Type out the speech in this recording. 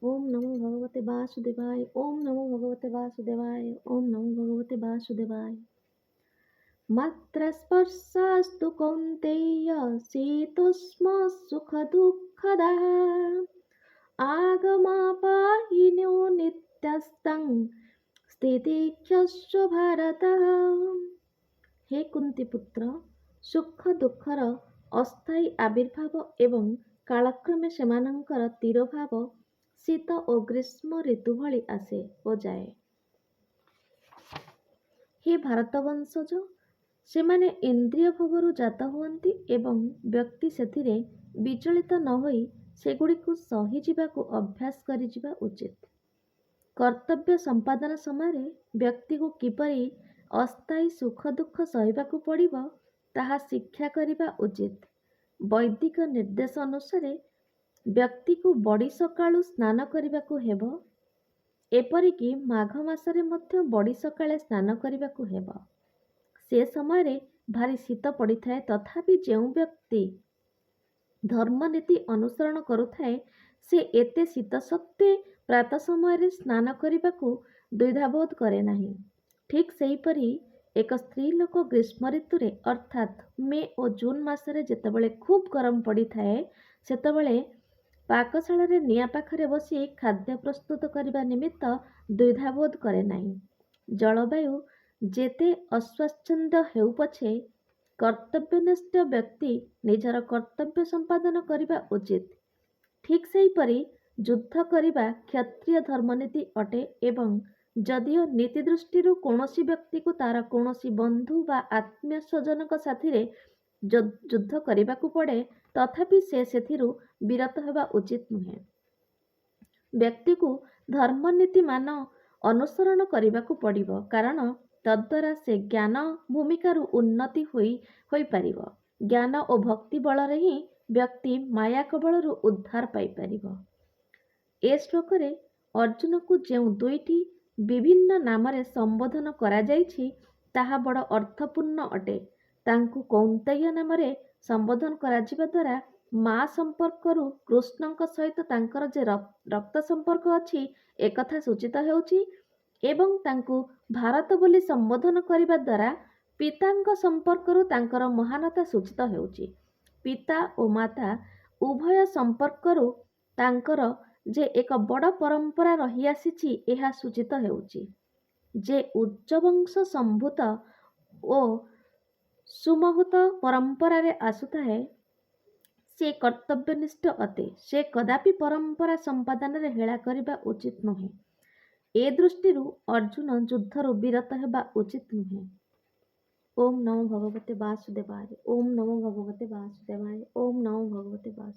ओम नमो भगवते वासुदेवाय। ओम नमो भगवते वासुदेवाय। ओम नमो भगवते वासुदेवाय। मात्र स्पर्शास्तु कौन्तेय शीतोष्म सुखदुःखदाः आगमापायिनो नित्यस्तं स्थितिक्षस्व भारत। हे कुंती पुत्र, ସୁଖ ଦୁଃଖର ଅସ୍ଥାୟୀ ଆବିର୍ଭାବ ଏବଂ କାଳକ୍ରମେ ସେମାନଙ୍କର ତିରୋଭାବ ଶୀତ ଓ ଗ୍ରୀଷ୍ମ ଋତୁ ଭଳି ଆସେ ଓ ଯାଏ। ହେ ଭାରତବଂଶଜ, ସେମାନେ ଇନ୍ଦ୍ରିୟ ଭୋଗରୁ ଜାତ ହୁଅନ୍ତି ଏବଂ ବ୍ୟକ୍ତି ସେଥିରେ ବିଚଳିତ ନ ହୋଇ ସେଗୁଡ଼ିକୁ ସହିଯିବାକୁ ଅଭ୍ୟାସ କରିଯିବା ଉଚିତ। କର୍ତ୍ତବ୍ୟ ସମ୍ପାଦନ ସମୟରେ ବ୍ୟକ୍ତିକୁ କିପରି ଅସ୍ଥାୟୀ ସୁଖ ଦୁଃଖ ସହିବାକୁ ପଡ଼ିବ ତାହା ଶିକ୍ଷା କରିବା ଉଚିତ। ବୈଦିକ ନିର୍ଦ୍ଦେଶ ଅନୁସାରେ ବ୍ୟକ୍ତିକୁ ବଡ଼ି ସକାଳୁ ସ୍ନାନ କରିବାକୁ ହେବ। ଏପରିକି ମାଘ ମାସରେ ମଧ୍ୟ ବଡ଼ି ସକାଳେ ସ୍ନାନ କରିବାକୁ ହେବ। ସେ ସମୟରେ ଭାରି ଶୀତ ପଡ଼ିଥାଏ, ତଥାପି ଯେଉଁ ବ୍ୟକ୍ତି ଧର୍ମନୀତି ଅନୁସରଣ କରୁଥାଏ ସେ ଏତେ ଶୀତ ସତ୍ତ୍ୱେ ପ୍ରାତଃ ସମୟରେ ସ୍ନାନ କରିବାକୁ ଦ୍ୱିଧାବୋଧ କରେ ନାହିଁ। ଠିକ୍ ସେହିପରି ଏକ ସ୍ତ୍ରୀ ଲୋକ ଗ୍ରୀଷ୍ମ ଋତୁରେ ଅର୍ଥାତ୍ ମେ ଓ ଜୁନ୍ ମାସରେ ଯେତେବେଳେ ଖୁବ୍ ଗରମ ପଡ଼ିଥାଏ ସେତେବେଳେ ପାକଶାଳାରେ ନିଆଁ ପାଖରେ ବସି ଖାଦ୍ୟ ପ୍ରସ୍ତୁତ କରିବା ନିମିତ୍ତ ଦ୍ୱିଧାବୋଧ କରେ ନାହିଁ। ଜଳବାୟୁ ଯେତେ ଅସ୍ୱାଚ୍ଛନ୍ଦ୍ୟ ହେଉ ପଛେ କର୍ତ୍ତବ୍ୟନିଷ୍ଠ ବ୍ୟକ୍ତି ନିଜର କର୍ତ୍ତବ୍ୟ ସମ୍ପାଦନ କରିବା ଉଚିତ। ଠିକ୍ ସେହିପରି ଯୁଦ୍ଧ କରିବା କ୍ଷତ୍ରିୟ ଧର୍ମନୀତି ଅଟେ ଏବଂ ଯଦିଓ ନୀତି ଦୃଷ୍ଟିରୁ କୌଣସି ବ୍ୟକ୍ତିକୁ ତାର କୌଣସି ବନ୍ଧୁ ବା ଆତ୍ମୀୟ ସ୍ୱଜନଙ୍କ ସାଥିରେ ଯୁଦ୍ଧ କରିବାକୁ ପଡ଼େ, ତଥାପି ସେ ସେଥିରୁ ବିରତ ହେବା ଉଚିତ ନୁହେଁ। ବ୍ୟକ୍ତିକୁ ଧର୍ମନୀତିମାନ ଅନୁସରଣ କରିବାକୁ ପଡ଼ିବ, କାରଣ ତଦ୍ଦ୍ୱାରା ସେ ଜ୍ଞାନ ଭୂମିକାରୁ ଉନ୍ନତି ହୋଇପାରିବ। ଜ୍ଞାନ ଓ ଭକ୍ତି ବଳରେ ହିଁ ବ୍ୟକ୍ତି ମାୟା କବଳରୁ ଉଦ୍ଧାର ପାଇପାରିବ। ଏ ଶ୍ଲୋକରେ ଅର୍ଜୁନକୁ ଯେଉଁ ଦୁଇଟି ବିଭିନ୍ନ ନାମରେ ସମ୍ବୋଧନ କରାଯାଇଛି ତାହା ବଡ଼ ଅର୍ଥପୂର୍ଣ୍ଣ ଅଟେ। ତାଙ୍କୁ କୌନ୍ତେୟ ନାମରେ ସମ୍ବୋଧନ କରାଯିବା ଦ୍ୱାରା ମା ସମ୍ପର୍କରୁ କୃଷ୍ଣଙ୍କ ସହିତ ତାଙ୍କର ଯେ ରକ୍ତ ସମ୍ପର୍କ ଅଛି ଏକଥା ସୂଚିତ ହେଉଛି ଏବଂ ତାଙ୍କୁ ଭାରତ ବୋଲି ସମ୍ବୋଧନ କରିବା ଦ୍ୱାରା ପିତାଙ୍କ ସମ୍ପର୍କରୁ ତାଙ୍କର ମହାନତା ସୂଚିତ ହେଉଛି। ପିତା ଓ ମାତା ଉଭୟ ସମ୍ପର୍କରୁ ତାଙ୍କର ଯେ ଏକ ବଡ଼ ପରମ୍ପରା ରହିଆସିଛି ଏହା ସୂଚିତ ହେଉଛି। ଯେ ଉଚ୍ଚ ବଂଶ ସମ୍ଭୂତ ଓ ସୁମହୂତ ପରମ୍ପରାରେ ଆସୁଥାଏ ସେ କର୍ତ୍ତବ୍ୟନିଷ୍ଠ ଅଟେ। ସେ କଦାପି ପରମ୍ପରା ସମ୍ପାଦନରେ ହେଳା କରିବା ଉଚିତ ନୁହେଁ। ଏ ଦୃଷ୍ଟିରୁ ଅର୍ଜୁନ ଯୁଦ୍ଧରୁ ବିରତ ହେବା ଉଚିତ ନୁହେଁ। ଓମ୍ ନମୋ ଭଗବତେ ବାସୁଦେବାୟ। ଓମ୍ ନମୋ ଭଗବତେ ବାସୁଦେବାୟ। ଓମ୍ ନମୋ ଭଗବତେ ବାସୁଦେବାୟ।